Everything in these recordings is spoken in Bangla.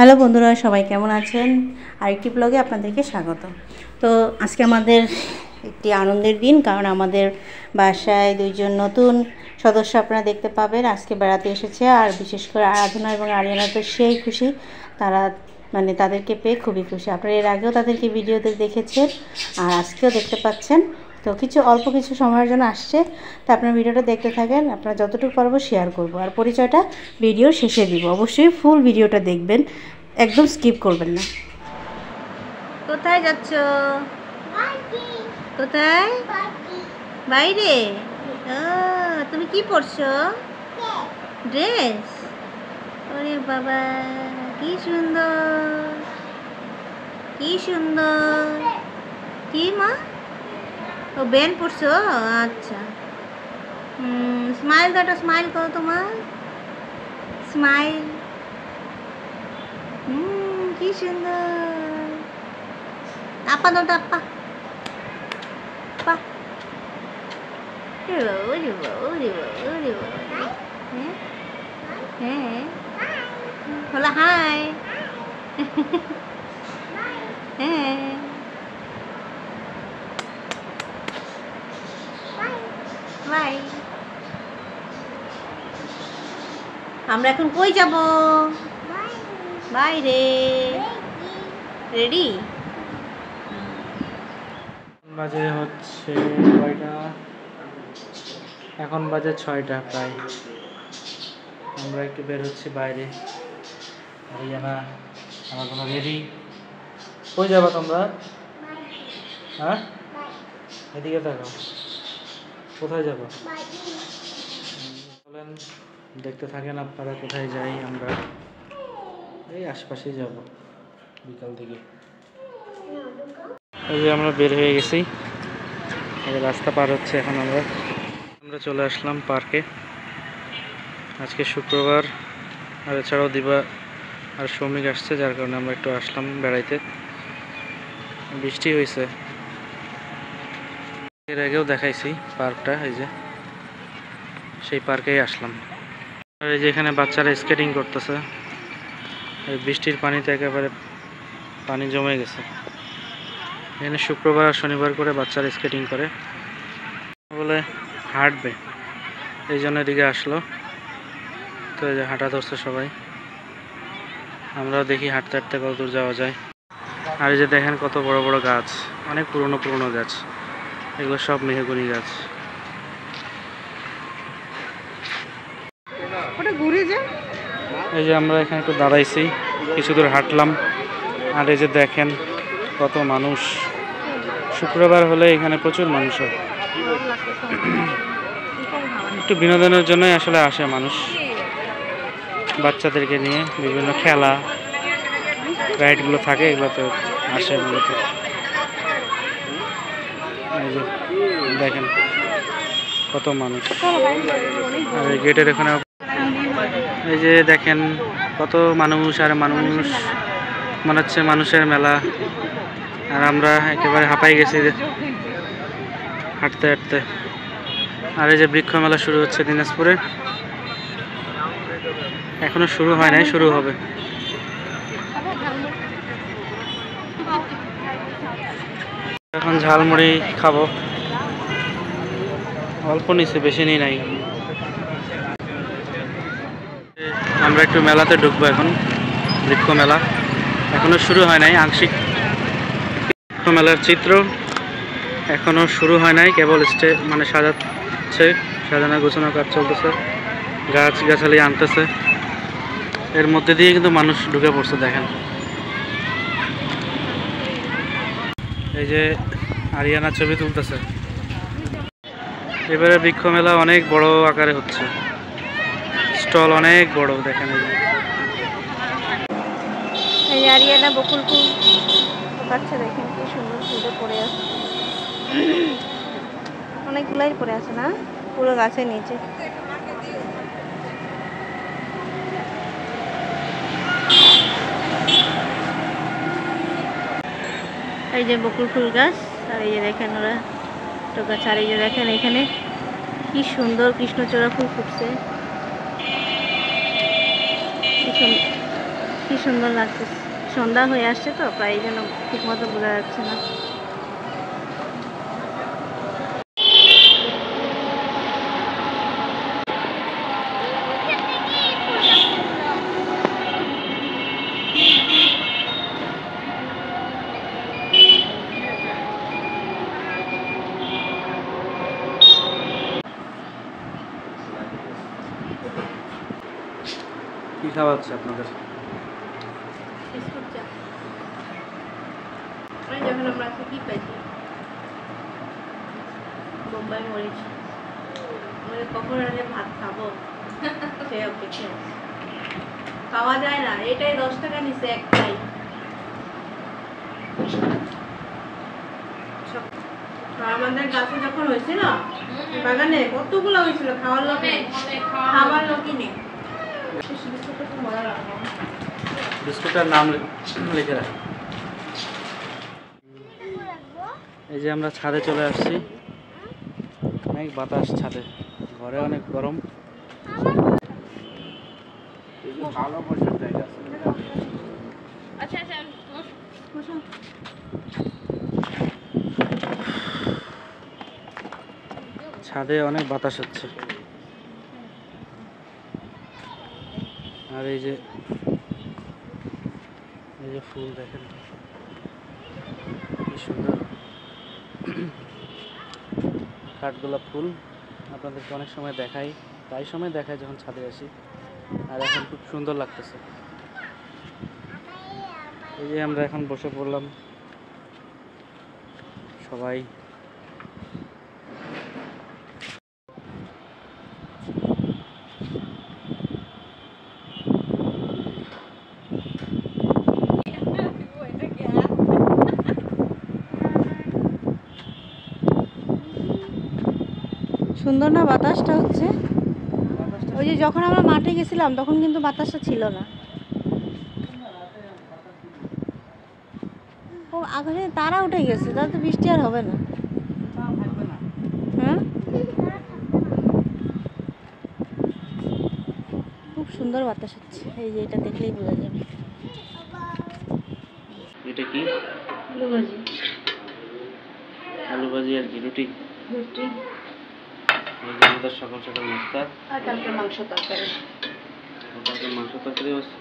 হ্যালো বন্ধুরা, সবাই কেমন আছেন? আরেকটি ব্লগে আপনাদেরকে স্বাগত। তো আজকে আমাদের একটি আনন্দের দিন, কারণ আমাদের বাসায় দুইজন নতুন সদস্য আপনারা দেখতে পাবেন আজকে বেড়াতে এসেছে। আর বিশেষ করে আরাধনা এবং আরিয়ানা তো সেই খুশি, তারা তাদেরকে পেয়ে খুবই খুশি। আপনারা এর আগেও তাদেরকে ভিডিওতে দেখেছেন আর আজকেও দেখতে পাচ্ছেন। তো অল্প কিছু সময়ের জন্য আসছে, তো আপনার ভিডিওটা দেখতে থাকেন। আপনারা যতটুকু পারবো শেয়ার করব, আর পরিচয়টা ভিডিওর শেষে দিব। অবশ্যই ফুল ভিডিওটা দেখবেন, একদম স্কিপ করবেন না। কোথায় যাচ্ছ? কোথায়? বাইরে। তুমি কি পরছো? ড্রেস? ওরে বাবা, কি সুন্দর, কি সুন্দর। কি মা? ও ব্যান্ড পরছো? আচ্ছা। স্মাইল দাও, স্মাইল করো তোমার। স্মাইল। কি সুন্দর। আপা দাও, আপা। আপা। হ্যাঁ, বলো হাই। হ্যাঁ, বাই। আমরা এখন কই যাব? বাইরে। রেডি? বাজে হচ্ছে কয়টা? এখন বাজে 6টা প্রায়। আমরা একটু বের হচ্ছি বাইরে। আরিয়ানা আমার কোনো রেডি। কই যাবা তোমরা? হ্যাঁ, এদিকে থাকো। কোথায় যাবো বলেন, দেখতে থাকেন আপনারা। কোথায় যাই আমরা? এই আশপাশেই যাব বিকাল থেকে। এই যে আমরা বের হয়ে গেছি, রাস্তা পার হচ্ছে এখন। আমরা চলে আসলাম পার্কে। আজকে শুক্রবার, আর এছাড়াও দিবা আর শ্রমিক আসছে, যার কারণে আমরা একটু আসলাম বেড়াইতে। বৃষ্টি হয়েছে, এর আগেও দেখাইছি পার্কটা, এই যে সেই পার্কেই আসলাম। আর এই যে এখানে বাচ্চারা স্কেটিং করতেছে। এই বৃষ্টির পানিতে একেবারে পানি জমে গেছে। এখানে শুক্রবার আর শনিবার করে বাচ্চারা স্কেটিং করে বলে হাঁটবে, এই জন্য এদিকে আসলো। তো এই যে হাঁটা ধরছে সবাই, আমরাও দেখি হাঁটতে হাঁটতে কত দূর যাওয়া যায়। আর এই যে দেখেন কত বড় বড় গাছ, অনেক পুরনো পুরনো গাছ, এগুলো সব মেহগনি গাছ। এই যে আমরা এখানে একটু দাঁড়াইছি, কিছু দূর হাঁটলাম। আর এই যে দেখেন কত মানুষ, শুক্রবার হলে এখানে প্রচুর মানুষ হয়। একটু বিনোদনের জন্যই আসলে আসে মানুষ, বাচ্চাদেরকে নিয়ে বিভিন্ন খেলা রাইডগুলো থাকে, এগুলোতে আসে মূলত। এই যে দেখেন কত মানুষ। আর এই গেটের এখানে এই যে দেখেন কত মানুষ আর মানুষ, মনে হচ্ছে মানুষের মেলা। আর আমরা একেবারে হাঁপাই গেছি হাঁটতে হাঁটতে। আর এই যে বৃক্ষ মেলা শুরু হচ্ছে দিনাজপুরে, এখনো শুরু হয় নাই, শুরু হবে। এখন ঝালমুড়ি খাবো, অল্প নিচে, বেশি নিই নাই। আমরা একটু মেলাতে ঢুকবো এখন, বৃক্ষ মেলা এখনো শুরু হয় নাই, আংশিক। বৃক্ষ মেলার চিত্র এখনো শুরু হয় নাই, কেবল সাজাচ্ছে, সাজানো গোছানো কাজ চলতেছে, গাছ গাছালি আনতেছে। এর মধ্যে দিয়ে কিন্তু মানুষ ঢুকে পড়ছে, দেখেন। এই যে আরিয়ানা ছবি তুলতেছে। এবারে বৃক্ষ মেলা অনেক বড় আকারে হচ্ছে, স্টল অনেক বড়, দেখেন। এই আরিয়ানা বকুল ফুল বাচ্চা, দেখেন কি সুন্দর ফুলে পড়ে আছে, অনেকগুলাই পড়ে আছে না, পুরো গাছের নিচে। এই যে বকুল ফুল গাছ, আর এই যে দেখেন ওরা তো গাছ। আর এই যে দেখেন এখানে কি সুন্দর কৃষ্ণচূড়া ফুল ফুটছে, কি সুন্দর। কি সুন্দর লাগছে। সন্ধ্যা হয়ে আসছে তো, প্রায় যেন ঠিক মতো বোঝা যাচ্ছে না। কি খাওয়াচ্ছে আপনাদের? যখন আমরা কি পাইছি বোম্বাই মরিচ, কখন আগে ভাত খাবো সে অপেক্ষা পাওয়া যায় না। এটাই 10 টাকা নিচে একটাই। আমাদের গাছে যখন হয়েছিল বাগানে কতগুলো হয়েছিল, খাওয়ার লোক নেই, খাওয়ার লোকই নেই। বিস্কুটের নাম লিখে রাখ। এই যে আমরা ছাদে চলে আসছি, অনেক বাতাস ছাদে, ঘরে অনেক গরম। ছাদে অনেক বাতাস হচ্ছে। আর এই যে ফুল দেখেন কি সুন্দর, কাঠগোলাপ ফুল আপনাদেরকে অনেক সময় দেখাই, প্রায় সময় দেখাই যখন ছাদে আসি। আর এখন খুব সুন্দর লাগতেছে। এই যে আমরা এখন বসে পড়লাম সবাই। সুন্দর না বাতাসটা হচ্ছে। ওই যে যখন আমরা মাঠে গেছিলাম তখন কিন্তু বাতাসটা ছিল না। ও আকাশে তারা উঠে গেছে, তাহলে তো বৃষ্টি আর হবে না। হ্যাঁ, খুব সুন্দর বাতাস হচ্ছে। এই যে এটা দেখলেই বোঝা যাবে। এটা কি? আলু ভাজি। আলু ভাজি আর কি? রুটি? রুটি। এই যে আমাদের সকাল সকাল নাস্তা। আর কালকে মাংস তরকারি। কালকে মাংস তরকারি আছে।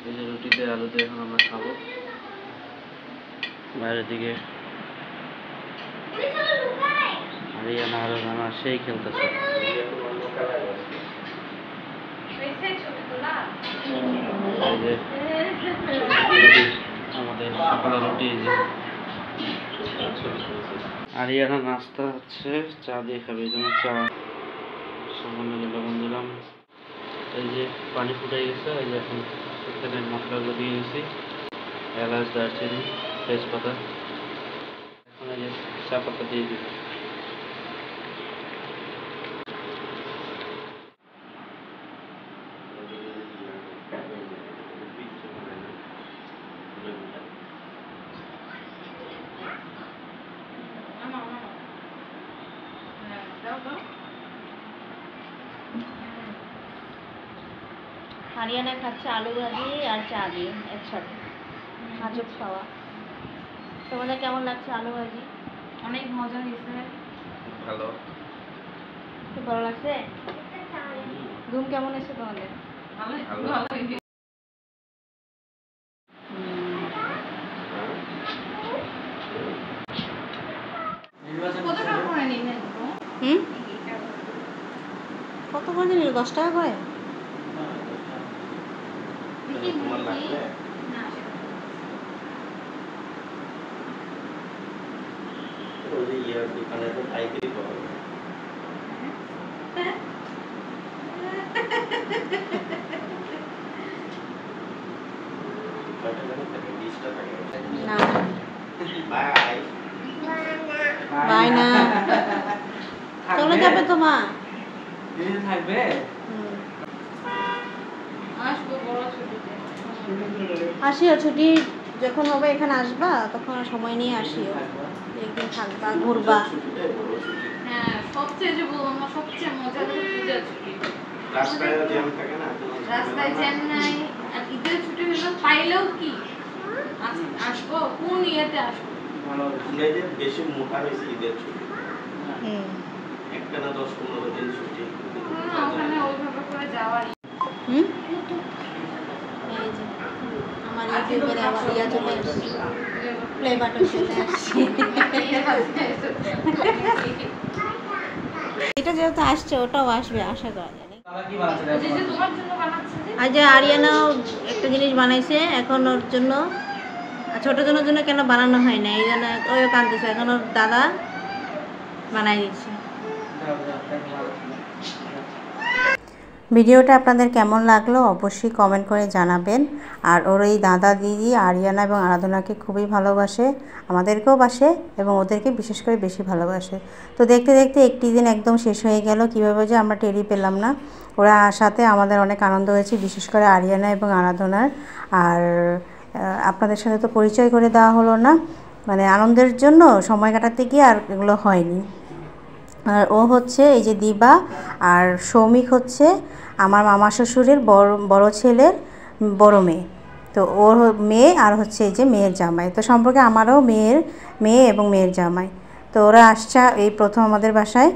এই যে রুটি দিয়ে আলু দিয়ে এখন আমরা খাবো। বাইরের দিকে আরিয়ানা আর রানা সেই খেলতেছে। এই যে আমাদের সকালে রুটি। আরিয়ানা নাস্তা হচ্ছে চা দিয়ে খাবে, এই জন্য চা সামান্য লবণ দিলাম। এই যে পানি ফুটে গেছে, এই যে এখন এখানে মশলাগুলো দিয়ে দিয়েছি, এলাচ, দারচিনি, তেজপাতা। এখন এই যে চা পাতা দিয়ে দিই। হারিয়ানা খাচ্ছে আলু ভাজি আর চা দিয়ে একসাথে, হাজব খাওয়া। তোমাদের কেমন লাগছে আলু ভাজি? অনেক মজা হয়েছে। ভালো, খুব ভালো লাগছে। ঘুম কেমন এসে তোমাদের? কত করে নিল? 10 টাকা করে? না বাই না, চলে যাবে তো মা। থাকবে। আসিও, ছুটি যখন হবে এখানে আসবা, তখন সময় নিয়ে আসিও, একদিন থাকবা, ঘুরবা। হ্যাঁ, সবচেয়ে যে বললাম সবচেয়ে মজার পূজা ছুটি। রাস্তায় জ্যাম নাই, আর ঈদের ছুটি হলো পাইলেও কি আসবো, কোন ইয়েতে আসবো? আমরা যে বেশি মোটা হয়েছে ঈদের ছুটি, একটা না 10-15 দিন ছুটি, ওখানে ওইভাবে করে যাওয়ার এই যে আমার ইউটিউবের আবার ইয়া চলে আসছে, প্লে বাটন চলে আসছে। এটা যেহেতু আসছে ওটাও আসবে আশা করা যায়। তোমার জন্য বানাচ্ছে যে আজ আরিয়ানাও একটা জিনিস বানাইছে, এখন ওর জন্য ছোটোর জন্য কেন বানানো হয় না, এই জন্য ওইও কাঁদতেছে, এখন ওর দাদা বানাই দিচ্ছে। ভিডিওটা আপনাদের কেমন লাগলো অবশ্যই কমেন্ট করে জানাবেন। আর ওর এই দাদা দিদি আরিয়ানা এবং আরাধনাকে খুবই ভালোবাসে, আমাদেরকেও বাসে এবং ওদেরকে বিশেষ করে বেশি ভালোবাসে। তো দেখতে দেখতে একটি দিন একদম শেষ হয়ে গেল, কীভাবে যে আমরা টেরি পেলাম না। ওরা সাথে আমাদের অনেক আনন্দ হয়েছে, বিশেষ করে আরিয়ানা এবং আরাধনার। আর আপনাদের সাথে তো পরিচয় করে দেওয়া হলো না, মানে আনন্দের জন্য সময় কাটাতে গিয়ে আর এগুলো হয়নি। আর ও হচ্ছে এই যে দিবা, আর সৌমিক হচ্ছে আমার মামা শ্বশুরের বড় ছেলের বড় মেয়ে। তো ওর মেয়ে আর হচ্ছে এই যে মেয়ের জামাই, তো সম্পর্কে আমারও মেয়ে এবং মেয়ের জামাই। তো ওরা আসছে এই প্রথম আমাদের বাসায়,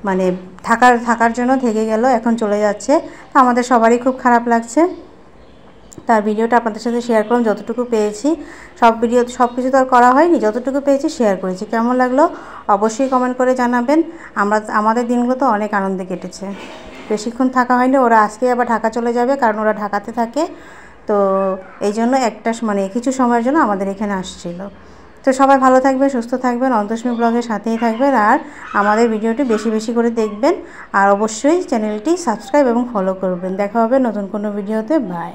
মানে থাকার জন্য থেকে গেল, এখন চলে যাচ্ছে। তো আমাদের সবারই খুব খারাপ লাগছে। তার ভিডিওটা আপনাদের সাথে শেয়ার করলাম যতটুকু পেয়েছি। সব কিছু তো আর করা হয়নি, যতটুকু পেয়েছি শেয়ার করেছি। কেমন লাগলো অবশ্যই কমেন্ট করে জানাবেন। আমাদের দিনগুলো তো অনেক আনন্দে কেটেছে, বেশিক্ষণ থাকা হয়নি। ওরা আজকে আবার ঢাকা চলে যাবে, কারণ ওরা ঢাকাতে থাকে। তো এই জন্য কিছু সময়ের জন্য আমাদের এখানে আসছিল। তো সবাই ভালো থাকবেন, সুস্থ থাকবেন, অন্তস্মি ব্লগের সাথেই থাকবেন। আর আমাদের ভিডিওটি বেশি বেশি করে দেখবেন। আর অবশ্যই চ্যানেলটি সাবস্ক্রাইব এবং ফলো করবেন। দেখা হবে নতুন কোনো ভিডিওতে। বাই।